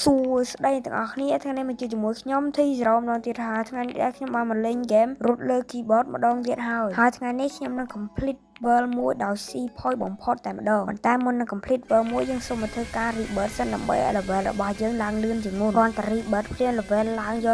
សួស្តីទាំងអស់គ្នាថ្ងៃនេះមកជួបជាមួយខ្ញុំធីសរ៉ោម្ដងទៀតហើយថ្ងៃនេះខ្ញុំបានមកលេងហ្គេមរត់លើ keyboard ម្ដងទៀតហើយថ្ងៃនេះខ្ញុំនឹង complete world មួយដោយ C point បំផុតតែម្ដងប៉ុន្តែមុននឹង complete world មួយយើងសូមមកធ្វើការ rebirth សិនដើម្បីឲ្យ level របស់យើងឡើងលឿនជាងមុនគ្រាន់តែ rebirth ភ្លាម level ឡើងយ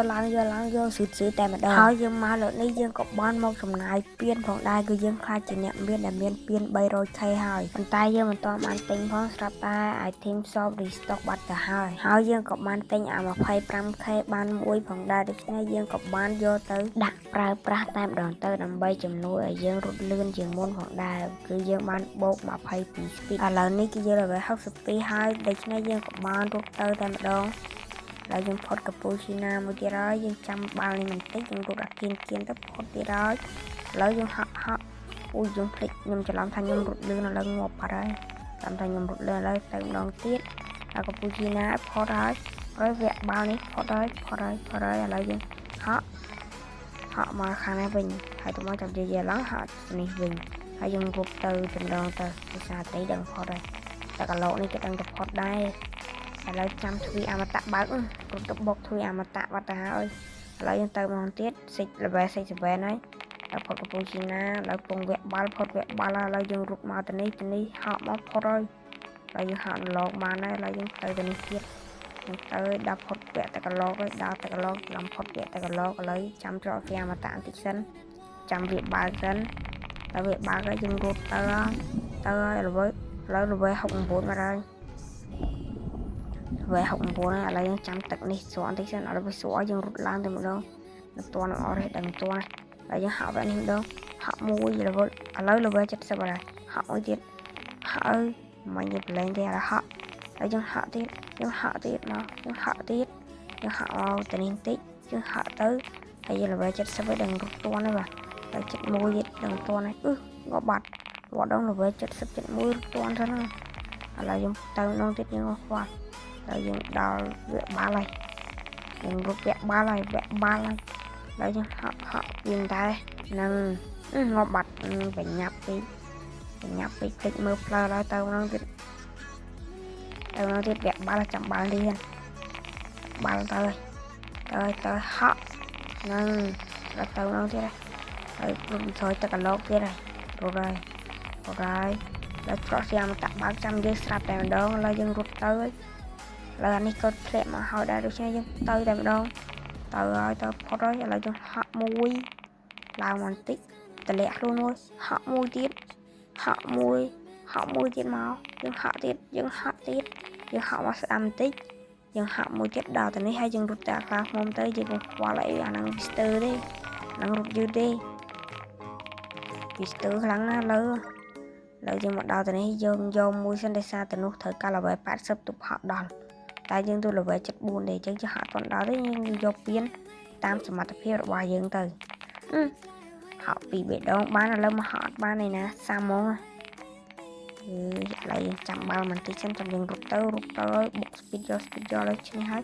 កស៊ឺតែម្ដងហើយយើងមកលើកនេះយើងក៏បានមកចំណាយពៀនផងដែរគឺយើងខ្លាចជាអ្នកមានពៀន 300k ហើយប៉ុន្តែយើងមិនទាន់បានទិញផងស្រាប់តែ item shop restock បាត់ទៅហើយយើងក៏បានទិញអា 25k បានមួយផងដែរដូច្នេះយើងក៏បានយកទៅដាក់ប្រើប្រាស់តែម្ដងទៅដើម្បីជំនួយឲ្យយើងរត់លឿនជាងមុនផងដែរគឺយើងបានបូក22 speed ឥឡូវនេះគឺយើង level 62ហើយដូច្នេះយើងក៏បានរត់ទៅតែម្ដងហើយយើងផុតកាពូឈីណាមួយទៀតហើយយើងចាំបាល់នេះបន្តិចយើងរត់អាគៀនទៅផុតទៀតហើយឥឡូវយើងហក់អូយយើងភ្លេចខ្ញុំច្រឡំថាខ្ញុំរត់លឿនឥឡូវងាប់បាត់ហើយតាមថាខ្ញុំរត់លឿនឥឡូវទៅម្ដងទៀតហើយកាពូឈីណាផុតហើយវគ្គបាល់នេះផុតហើយឥឡូវយើងហក់មកខាងនេះវិញហើយទៅមកចាំនិយាយឡើងហក់នេះវិញហើយយើងរត់ទៅម្ដងទៅភាសាត្រីដឹងផុតហើយតែកឡោនេះក៏ដឹងតែផុតដែរឥឡូវចាំទ្វីអមតៈបើករត់ទៅបុកទ្វីអមតៈបាត់ទៅហើយឥឡូវយើងទៅម្ដងទៀតlevel 67ហើយផុតកាពូឈីណាឥឡូវពងវគ្គបាល់ផុតវគ្គបាល់ហើយឥឡូវយើងរត់មកទៅនេះហក់មកផុតហើយឥឡូវយើងហក់ឡងបានហើយឥឡូវយើងទៅនេះទៀតទៅដល់ផុតវគ្គតកឡោហើយដល់តកឡោឡើងផុតវគ្គតកឡោឥឡូវចាំច្រកហ្វៀអមតៈបន្តិចសិនចាំវាបើកសិនដល់វាបើកហើយយើងរត់ទៅហើយឥឡូវlevel 69មកហើយlevel 69ហើយឥឡូវយើងចាំទឹកនេះស្រក់បន្តិចសិនឥឡូវវាស្រក់យើងរត់ឡើងទៅម្ដងមិនទាន់អត់ទេដឹងមិនទាន់ហើយយើងហក់វគ្គនេះម្ដងហក់មួយ level ឥឡូវ level 70ហើយហក់មួយទៀតហក់មិននិយាយប្រឡែងទេឥឡូវហក់ហើយយើងហក់ទៀតមកយើងហក់ទៅនេះបន្តិចយើងហក់ទៅហើយ level 70ហើយដឹងរត់ទាន់ហើយបាទហើយ71ទៀតដឹងទាន់ហើយងាប់បាត់វត្តដល់ level 70 71រត់ទាន់ទៅហ្នឹងឥឡូវយើងទៅនងទៀតយើងអស់ខ្វះហើយយើងដល់វគ្គបាល់ហើយយើងរត់វគ្គបាល់ហើយហើយយើងហក់វិញដែរនឹងងាប់បាត់បញ្ញាប់ពេកភ្លេចមើលផ្លូវហើយទៅនងទៀតវគ្គបាល់ចាំបាល់នេះបាល់ទៅហក់នឹងដល់ទៅនងទៀតហើយរត់ចូលទៅកឡោកទៀតហើយរត់ហើយដល់ច្រកសៀមតៈបើកចាំយើងស្រាប់តែម្ដងហើយយើងរត់ទៅហើយឥឡូវអានេះក៏ធ្លាក់មកហើយដែរដូច្នេះយើងទៅតែម្ដងទៅផុតហើយឥឡូវយើងហក់មួយឡើងបន្តិចតម្លាក់ខ្លួនមួយហក់មួយទៀតមកយើងហក់ទៀតយើងហក់មកស្ដាំបន្តិចយើងហក់មួយទៀតដល់ទៅនេះហើយយើងរត់ទៅខាងខ្ញុំទៅយើងកុំខ្វល់អីអាហ្នឹងពីស្ទើរទេហ្នឹងរត់យឺតទេពីស្ទើរខ្លាំងណាស់លើយើងមកដល់ទៅនេះយើងយកមួយសិនដោយសារទៅនោះត្រូវការ level 80ទុបហក់ដល់តែយើងទៅ level 74ទេអញ្ចឹងហក់ប៉ុណ្ដល់ទេយើងយកពៀនតាមសមត្ថភាពរបស់យើងទៅហក់ពីបេដងបានឥឡូវមកហក់អត់បានទេណាសាហ្មងឥឡូវយើងចាំបាល់បន្តិចសិនចាំយើងរត់ទៅបុក speed យកលើឈ្នះហើយ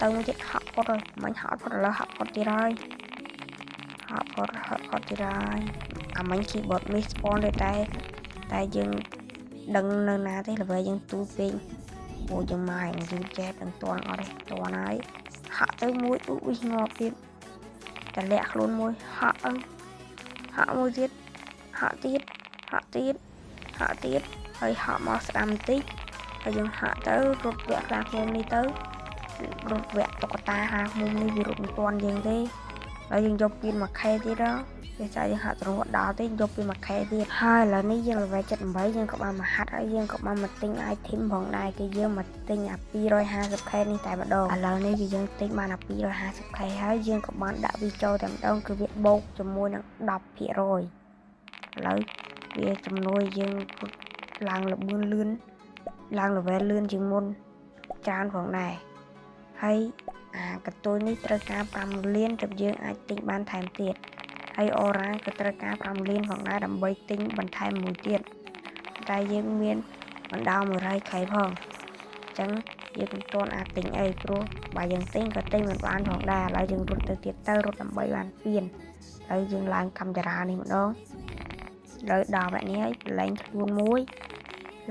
ទៅមួយទៀតហក់ផុតហើយមិញហក់ផុតឥឡូវហក់ផុតទៀតហើយអាមិញ keyboard miss spawn តែយើងដឹងនៅណាទេ level យើងទូពេកអូយើងមកហើយយូរចេះដឹងតន់អត់ទេតន់ហើយហក់ទៅមួយងាប់ទៀតតម្លាក់ខ្លួនមួយហក់មួយទៀតហក់ទៀតហើយហក់មកស្ដាំបន្តិចហើយយើងហក់ទៅរត់វគ្គខាងខ្ញុំនេះទៅរត់វគ្គតុក្កតាខាងខ្ញុំនេះវារត់មិនទាន់យើងទេហើយយើងយកពៀន 1k ទៀតពេលស្អីយើងហាត់រត់ដល់ទេយកពី 1k ទៀតហើយឥឡូវនេះយើង level 78យើងក៏បានមកហាត់ហើយយើងក៏បានមកទិញ item ផងដែរគឺយើងមកទិញអា 250k នេះតែម្ដងឥឡូវនេះគឺយើងទិញបានអា 250k ហើយយើងក៏បានដាក់វាចូលតែម្ដងគឺវាបូកជាមួយនឹង 10% ឥឡូវវាជំនួយយើងឡើងលឿនឡើង level លឿនជាងមុនច្រើនផងដែរហើយកន្ទុយនេះត្រូវការ5លានទើបយើងអាចទិញបានថែមទៀតហើយអរ៉ាក៏ត្រូវការ5លានផងដែរដើម្បីទិញបន្ថែមមួយទៀតតែយើងមានបណ្ដោ 100k ផងអញ្ចឹងយើងមិនទាន់អាចទិញអីព្រោះបើយើងទិញក៏ទិញមិនបានផងដែរឥឡូវយើងរត់ទៅទៀតទៅរត់ដើម្បីបានពៀនហើយយើងឡើងកាមេរ៉ានេះម្ដងលើដល់វគ្គនេះហើយប្រឡែងខ្លួនមួយ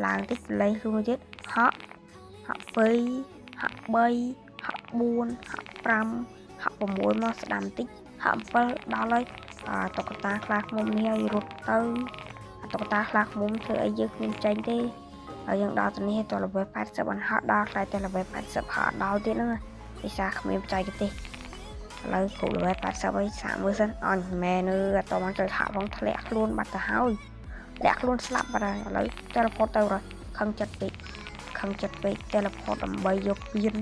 ឡើងតិចប្រឡែងខ្លួនទៀតហក់ ហាក់3ហាក់4ហាក់5ហាក់6មកស្ដាំតិចហាក់7ដល់ហើយតុក្កតាខ្លាឃ្មុំនេះឲ្យរត់ទៅតុក្កតាខ្លាឃ្មុំធ្វើឲ្យយើងគ្មានចាញ់ទេហើយយើងដល់ទៅនេះទៅ level 80បានហត់ដល់ខ្លាចតែ level 80ហត់ដល់ទៀតហ្នឹងភាសាគ្មានបច្ចេកទេសឥឡូវគ្រប់ level 80ហើយសាកមើលសិនអញមែនអត់តមកចូលហាក់ផងធ្លាក់ខ្លួនបាត់ទៅហើយធ្លាក់ខ្លួនស្លាប់បាត់ហើយឥឡូវ teleport ទៅរត់ខឹងចិត្តពេក teleport ដើម្បីយកពៀន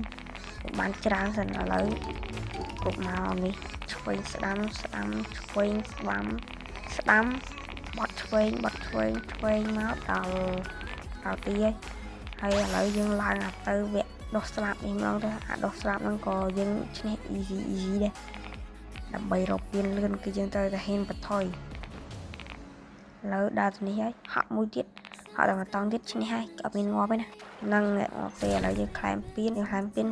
បានច្រើនសិនឥឡូវគ្រប់មកនេះឆ្វេងស្ដាំឆ្វេងស្ដាំបត់ឆ្វេងមកដល់ទីហើយឥឡូវយើងឡើងទៅវគ្គដោះស្លាប់នេះម្ដងទៅដោះស្លាប់ហ្នឹងក៏យើងឈ្នះ easy ដែរដើម្បីរកពៀនលឿនគឺយើងត្រូវតែហ៊ានបន្ថយឥឡូវដល់ទីនេះហើយហាក់មួយទៀតហាក់តែបន្តទៀតឈ្នះហើយក៏មានងាប់ហើយណានឹងពេលឥឡូវយើងខ្លែមពៀន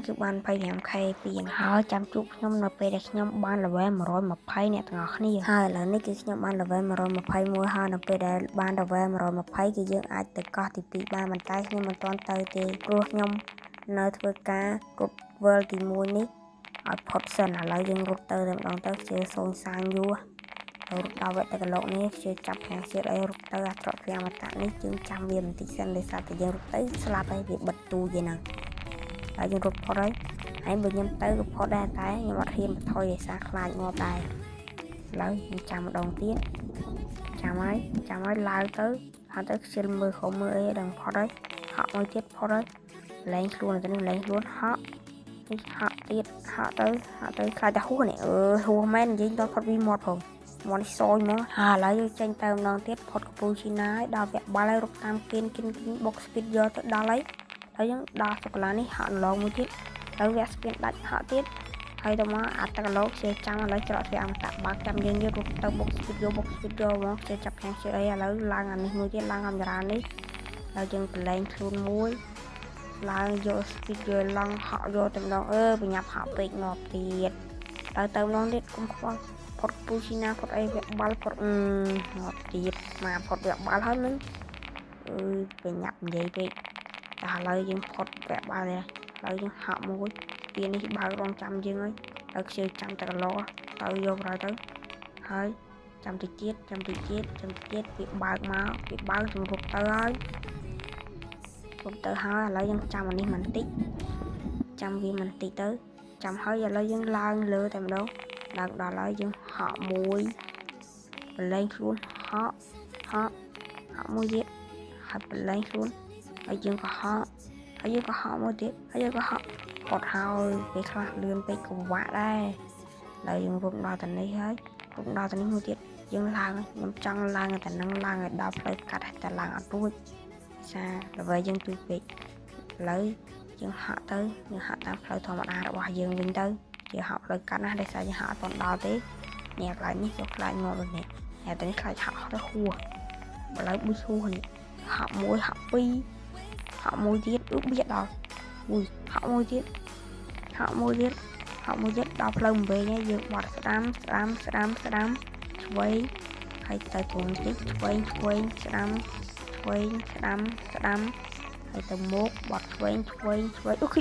គឺបាន 25k ពៀនហើយចាំជួបខ្ញុំនៅពេលដែលខ្ញុំបាន level 120អ្នកទាំងអស់គ្នាហើយឥឡូវនេះគឺខ្ញុំបាន level 121ហើយនៅពេលដែលបាន level 120គឺយើងអាចទៅកោះទី2បានតែខ្ញុំមិនទាន់ទៅទេព្រោះខ្ញុំនៅធ្វើការរត់ world ទី1នេះឲ្យផុតសិនឥឡូវយើងរត់ទៅម្ដងទៅជាសូនសាងយូររត់ដល់វគ្គទឹកកឡុកនេះជាចាប់ខាងជឿអីរត់ទៅអាត្រកវាអមតៈនេះយើងចាំវាបន្តិចសិនដោយសារតែយើងរត់ទៅស្លាប់ហើយវាបិទទូយ៉ាងហ្នឹងហើយយើងរត់ផុតហើយបើខ្ញុំទៅក៏ផុតដែរតែខ្ញុំអត់ហ៊ានបន្ថយដោយសារខ្លាចងាប់ដែរឥឡូវខ្ញុំចាំម្ដងទៀតចាំហើយឡើងទៅខ្ជិលមើលខំមើលអីដល់ផុតហើយហក់មួយទៀតផុតហើយលែងខ្លួនទៅនេះលែងខ្លួនហក់ទៀតហក់ទៅខ្លាចតែហួសនេះហួសមែននិយាយដល់ផុតពីមាត់ផងមកនេះសយមកហើយឥឡូវយើងចេញទៅម្ដងទៀតផុតកពូឈីណាហើយដល់វគ្គបាល់ហើយរកតាមគិនបុកស្ពីតយកទៅដល់ហើយយើងដល់សូកូឡានេះហាក់ឡងមួយទៀតទៅវគ្គស្ពីនដាច់ហាក់ទៀតហើយទៅមកអាទឹកកឡោជាចាំឥឡូវច្រកទ្វាអមតៈបើចាំយើងរត់ទៅបុកស្ពីតយកមកជាចាប់ខាងជឿអីឥឡូវឡើងអានេះមួយទៀតឡើងអមរានេះហើយយើងប្រឡែងខ្លួនមួយឡើងយកស្ពីតយកឡងហក់យកទៅម្ដងបញ្ញាប់ហក់ពេកងាប់ទៀតទៅម្ដងទៀតគុំខ្វល់ផុតពូឈីណាផុតអីវគ្គបាល់ផុតងាប់ទៀតមកផុតវគ្គបាល់ហើយនឹងបញ្ញាប់និយាយពេកតែឥឡូវយើងផុតវគ្គបាល់ហើយឥឡូវយើងហក់មួយពីនេះបើករងចាំយើងហើយខ្ជិលចាំតែកឡោទៅយកប្រទៅហើយចាំតិចទៀតវាបើកមកជំរុកទៅហើយឥឡូវយើងចាំអានេះបន្តិចចាំវាបន្តិចទៅចាំហើយឥឡូវយើងឡើងលើតែម្ដងឡើងដល់ហើយយើងហក់មួយបលែងខ្លួនហក់មួយទៀតហើយបលែងខ្លួនហើយយើងក៏ហក់មួយទៀតហើយយើងក៏ហក់ផុតហើយពេលខ្លះលឿនពេកក៏វាក់ដែរហើយយើងរត់ដល់ទៅនេះហើយមួយទៀតយើងឡើងខ្ញុំចង់ឡើងតែនឹងឡើងឲ្យដល់ផ្លូវកាត់តែឡើងអត់រួចសារល្វើយើងទូពេកឥឡូវយើងហក់តាមផ្លូវធម្មតារបស់យើងវិញទៅជាហក់ផ្លូវកាត់ណាដោយសារយើងហក់អត់ដល់ទេនេះកន្លែងនេះក៏ខ្លាចងាប់ដូចនេះតែនេះខ្លាចហក់ទៅហួសឥឡូវប៊ូឈូនេះហក់1ហក់2ហក់មួយទៀតបៀដល់ហក់មួយទៀតដល់ផ្លូវវែងហើយយើងបត់ស្ដាំឆ្វេងហើយទៅទ្រង់តិចឆ្វេងស្ដាំហើយទៅមុខបត់ឆ្វេងឃើញ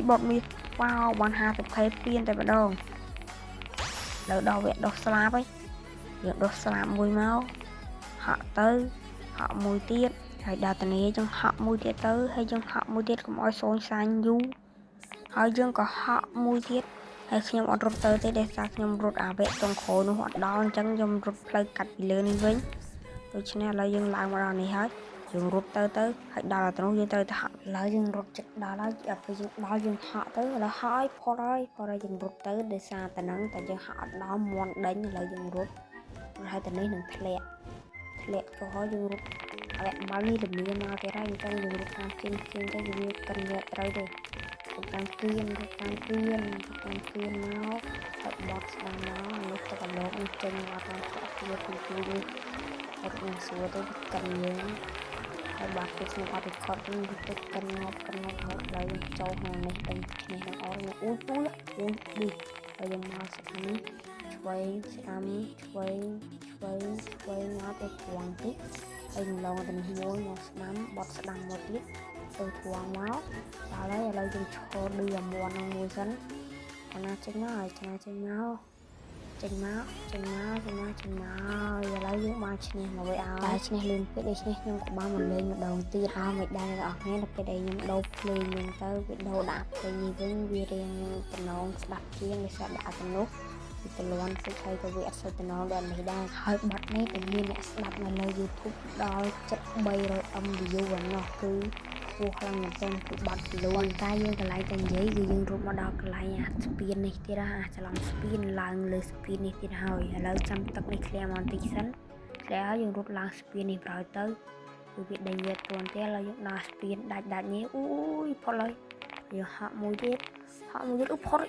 បត់មាសវ៉ាវបាន 50k ពៀនតែម្ដងលើដល់វគ្គដោះស្លាប់ហើយយើងដោះស្លាប់មួយមកហក់ទៅហក់មួយទៀតហើយដល់តនីយើងហក់មួយទៀតទៅហើយយើងហក់មួយទៀតកុំឲ្យសូនសាញ់យូរហើយយើងក៏ហក់មួយទៀតហើយខ្ញុំអត់រត់ទៅទេដោយសារខ្ញុំរត់អាវគ្គត្រង់ក្រោយនោះអត់ដល់អញ្ចឹងខ្ញុំរត់ផ្លូវកាត់ពីលើនេះវិញដូច្នេះឥឡូវយើងឡើងមកដល់នេះហើយយើងរត់ទៅហើយដល់ទៅនោះយើងត្រូវទៅហក់ឥឡូវយើងរត់ចិត្តដល់ហើយពេលយើងដល់យើងហក់ទៅឥឡូវហើយផុតហើយយើងរត់ទៅដោយសារតែនឹងតែយើងហក់អត់ដល់មន់ដេញឥឡូវយើងរត់ហើយទៅនេះនឹងធ្លាក់ចុះហើយយើងរត់អាវគ្គបាល់នេះល្មៀនមកទៀតហើយអញ្ចឹងយើងរត់តាមជើងទៅវាកិនញាក់ត្រូវទេតាមគៀនមកហើយបត់ស្ដាំមកនេះទៅកន្លងនេះចេញមកតាមស្ទាក់វាពីនេះអត់នឹងសួរទៅកិនយើងហើយបាត់ទៅខ្ញុំអត់ record នេះទៅកិនងាប់ហើយឡើយចូលក្នុងនេះដឹងឈ្នះទាំងអស់នេះអូនេះហើយយើងមកស្ដាំឆ្វេងមកទៅត្រង់តិចហើយឡងទៅនេះមួយមកស្ដាំបត់ស្ដាំមកទៀត từ thuồng máu đó lấy là dùng cho đưa muôn mùi sẵn cho nó chênh máu rồi cho nó chênh máu giờ lấy những ba chân này mà với áo đá chân này lên cái đây chân nhưng của ba mình lên một đầu tiên áo mày đang là nghe là cái đây nhưng đâu lên nhưng tới cái đầu đạp cái gì với riêng cái nó đặt kia người sẽ đạp cái nút thì từ luôn sẽ thay cái việc sau từ nó đoàn này đang hơi bật này tự nhiên lại đặt là lời YouTube đó chất bay rồi âm video của nó cứ buộc lòng một tên cứ bật luôn tay dương cái lại tên giấy cứ dương rút mà đọc cái lại spin này thì ra sẽ làm spin lần lời spin này thì hồi lời chăm tắc này xem on tí sẵn sẽ dương rút lần spin này rồi tới cứ việc đánh nhiệt tuần thế là dùng là spin đặt nhé ui phó lời giờ họ mua tiếp phó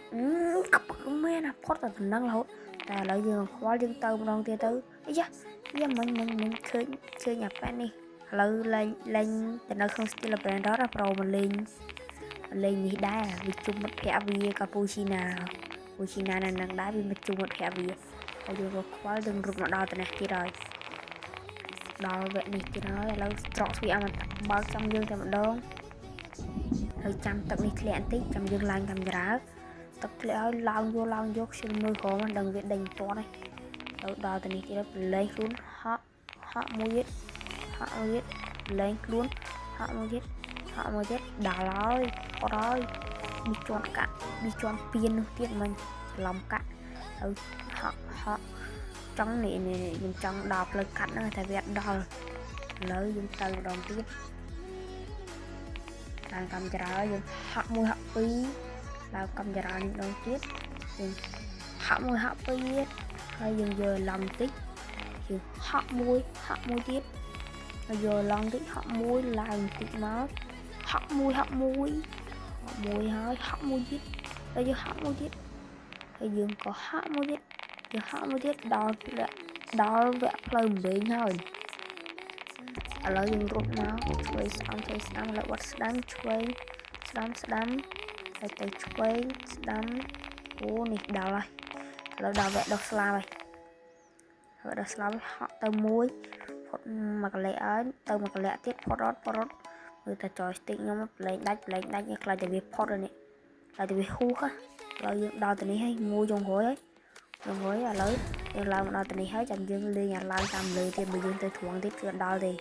cấp không mê nè phó là tình năng lâu tại lợi dương khóa dương tơ một đồng tiền tư ấy chứ giờ mình khơi nhập bạn đi lợi lên từ nơi không still là bạn đó là pro mình lên gì đá vì chung một thẻ vì Cappuccina này năng đá vì mình chung một thẻ vì bây giờ khóa dương rút nó đo từ này kia rồi đo vậy này kia nói là trọt vì ăn bao trăm dương thì một đống hơi chăm tập này lẹn tích chăm dương lành cầm giá tập lẽ lao vô xin nuôi khó mà đừng việc đánh to này đo từ này kia lấy luôn họ mua giết lên luôn họ mua giết đá rồi có rồi đi chọn pin tiền mình lòng cạn họ trong này mình trong đọc lời cắt nó thay việc đo lấy dùng từ đồng tiếp làm cầm trả dùng họ mua họ phí là cầm trả những đồng tiếp họ mua họ phí hay dùng giờ làm tích họ mua tiếp giờ lần tích họ mua làm tích máu họ mua hơi họ mua tiếp bây giờ họ mua tiếp bây giờ có họ mua tiếp giờ họ mua tiếp đó vẽ plum đến thôi ở dùng rút máu chơi xong lại bắt đám chơi đám lại tới chơi đám ô này đào rồi là đào vẽ đọc slide rồi đọc slide họ tao muối mặc lẽ từ mặc lẽ tiếp porot người ta chơi stick nhưng mà lấy đánh như là từ việc pot rồi này là từ việc khu á là đào từ này hay mua dùng hối là lấy nhưng làm đào từ này hết chẳng dương đi nhà làm làm lưới thì bây giờ tôi thuận tiếp chuyện đào thì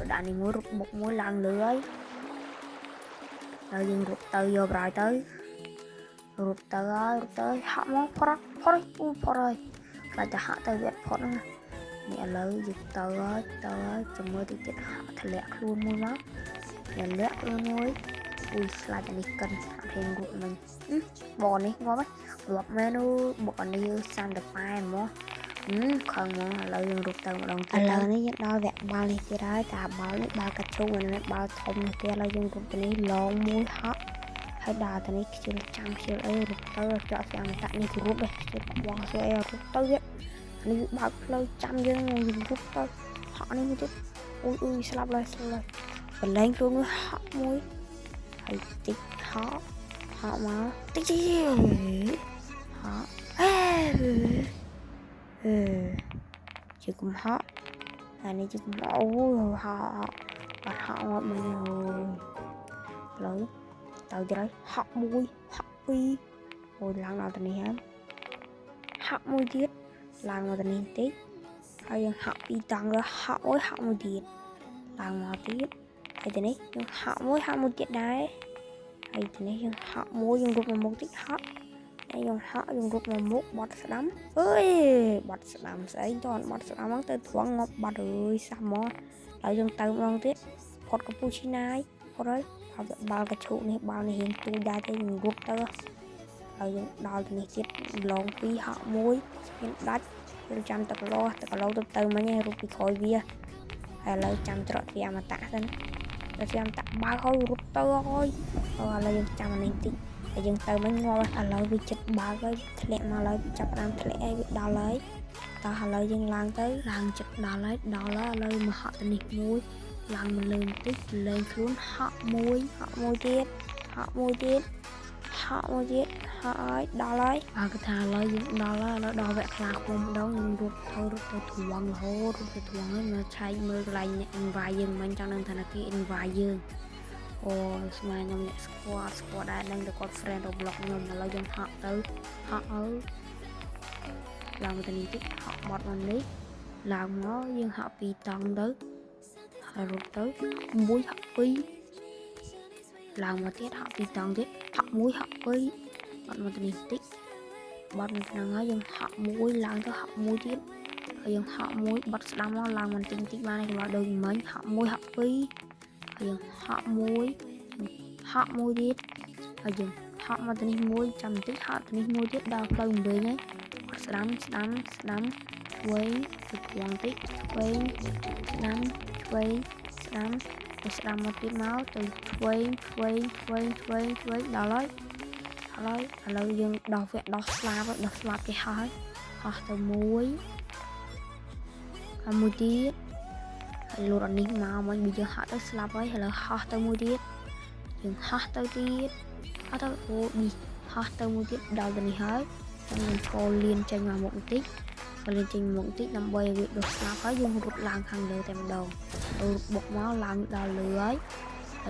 đạn này muối rút một muối làm lưới rồi dương rút từ vô rồi tới rút tới họ món pot rồi là cho họ tới việc pot nữa mẹ lớn dịch tới chồng mới thì chết họ thật lẹ luôn mua nó là lẹ luôn muối ui là cho mình cần thêm của mình bò này ngon đấy lọc menu bò này sang được ai mà không mà lợi dụng rụt từ một đồng tiền lớn này đo vẹn bao này kia đó cả bao này bao cà chua này bao thùng này kia lợi dụng rụt từ này lon muối hot hay đào từ này chưa trăm chưa ấy rụt tới cho xem này tại này thì rút đây chưa qua sẽ rút tới vậy này bao lâu trăm dương ngồi dùng rút tới họ này mới chết ui slap lên và lên luôn với họ muối hay tích họ mà tích gì họ chỉ cùng họ là này chỉ cùng họ và họ ngọt mình rồi lớn tao cho đấy họ muối họ pi rồi lần nào tao này hết họ muối tiết lần nào tao này tích hay rằng họ pi tăng ra họ muối tiết lần nào tiết hay thế này nhưng họ muối tiết đấy hay thế này nhưng họ muối dùng rút một tích họ đây dùng họ dùng rút một bọt đấm ơi bọt đấm sẽ chọn bọt đấm món tới thoáng ngọc bọt ơi sao mà lại dùng tay một tiết bọt cappuccino ấy bọt đấy bao cái trụ này bao này hiện tu ra cho dùng rút tơ rồi dùng đào thì này chết lon pi họ muối đắt trăm tập lo từ mà nghe rút bị khỏi vía hay là trăm trọ thì mà tạ thân rồi xem tạ ba khối rút tơ thôi hoặc là dùng trăm này tí để dùng từ mới ngon là vì chụp ba cái lẹ mà lấy chụp làm lẹ bị đào lấy tao hà lời dân làng tới làng chụp đào lấy đó là lời mà họ tình nịch muối làng mình lên tích lên xuống họ muối tiết họ ấy đào lấy và cái thà lời dân đó là nó đào vẹt lạc không đó nhưng rút thuồng ấy mà chạy mưa lạnh vài dương mình cho nên thành là cái vài dương អូស្មានខ្ញុំអ្នកស្គាល់ដែរនឹងតែគាត់ friend Roblox ខ្ញុំឥឡូវយើងហក់ទៅហក់អើឡើងទៅនេះតិចហក់បត់មកនេះឡើងមកយើងហក់2តង់ទៅហើយរត់ទៅ1ហក់2ឡើងមកទៀតហក់2តង់ទៀតហក់1ហក់2បត់មកទៅនេះតិចបត់នៅក្នុងហើយយើងហក់1ឡើងទៅហក់1ទៀតហើយយើងហក់1បត់ស្ដាំមកឡើងបន្តិចបានឯងមកដូចមិញហក់1ហក់2ហើយយើងហក់1ហក់1ទៀតហើយយើងហក់មកទៅនេះ1ចាំបន្តិចហក់ទៅនេះ1ទៀតដល់ផ្លូវវែងហើយស្ដាំឆ្វេងទៅខ្វងតិចឆ្វេងស្ដាំឆ្វេងស្ដាំទៅស្ដាំមកទៀតមកទៅឆ្វេងដល់ហើយឥឡូវយើងដោះវគ្គដោះស្លាប់គេហើយហោះទៅមួយទៀតហើយលោតអានេះមកមិញបើយើងហត់ទៅស្លាប់ហើយឥឡូវហោះទៅមួយទៀតយើងហោះទៅទៀតហោះទៅអូនេះហោះទៅមួយទៀតដល់ទៅនេះហើយខ្ញុំឈរលៀនចេញមកមុខបន្តិចដើម្បីឲ្យវាដុះស្លាប់ហើយយើងរត់ឡើងខាងលើតែម្ដងរត់បុកមកឡើងដល់លើហើយ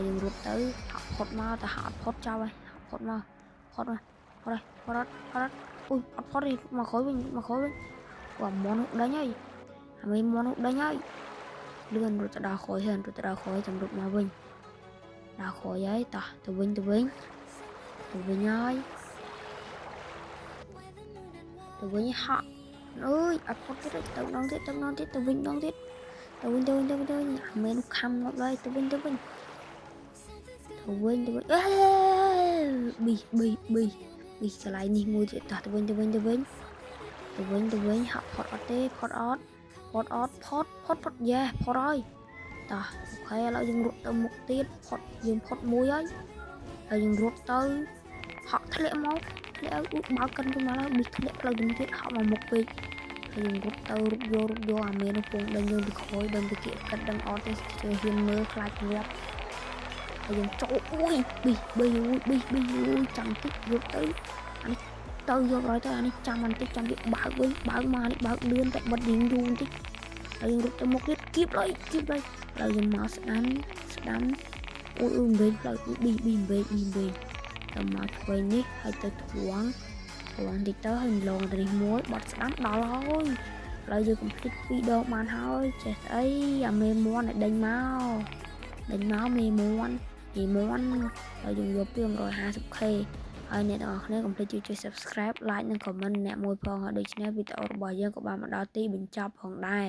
យើងរត់ទៅហក់ផុតមកតែហក់អត់ផុតចោលហើយផុតមកអត់អូយអត់ផុតទេមកក្រោយវិញគាត់មន់ដេញហើយអាមេមន់ដេញហើយលឿនរត់ទៅដល់ក្រោយហើយចាំរត់មកវិញដល់ក្រោយហើយតោះទៅវិញហើយទៅវិញហក់អើយអត់ផុតទៀតទៅដងទៀតទៅវិញដងទៀតទៅវិញអាមេនោះខំមកហើយទៅវិញអេប៊ីឆ្លៃនេះមួយទៀតតោះទៅវិញហក់ផុតអត់ទេផុតយ៉េផុតហើយតោះអូខេឥឡូវយើងរត់ទៅមុខទៀតយើងផុតមួយហើយយើងរត់ទៅហក់ធ្លាក់មកបើកិនទៅមកហើយប៊ីធ្លាក់ផ្លូវវិញទៀតហក់មកមុខពេកហើយយើងរត់ទៅរត់យកអាមេនោះពងដេញយើងទៅក្រោយដឹងទៅគៀកកិតដឹងអត់ទេជឿហ៊ានមើលខ្លាចងាប់ហើយយើងចូលអូយប៊ីចាំតិចរត់ទៅអានេះទៅយកrồiទៅអានេះចាំបន្តិចចាំវាបើកវិញបើកមកនេះបើកលឿនតែបិទរៀងយូរបន្តិចហើយយើងរត់ទៅមុខទៀតគៀបហើយហើយយើងមកស្ដាំអូយវិញផ្លូវប៊ីទៅមកឆ្វេងនេះហើយទៅធួងតិចទៅហើយលងទៅនេះមួយបត់ស្ដាំដល់ហើយឥឡូវយើង complete 2 ដងបានហើយចេះស្អីអាមេមន់ឲ្យដេញមកមេមន់ហើយយើងយកពី 150k ហើយអ្នកទាំងអស់គ្នាកុំភ្លេចជួយ subscribe like និង comment អ្នកមួយផងហើយដូច្នេះវីដេអូរបស់យើងក៏បានមកដល់ទីបញ្ចប់ផងដែរ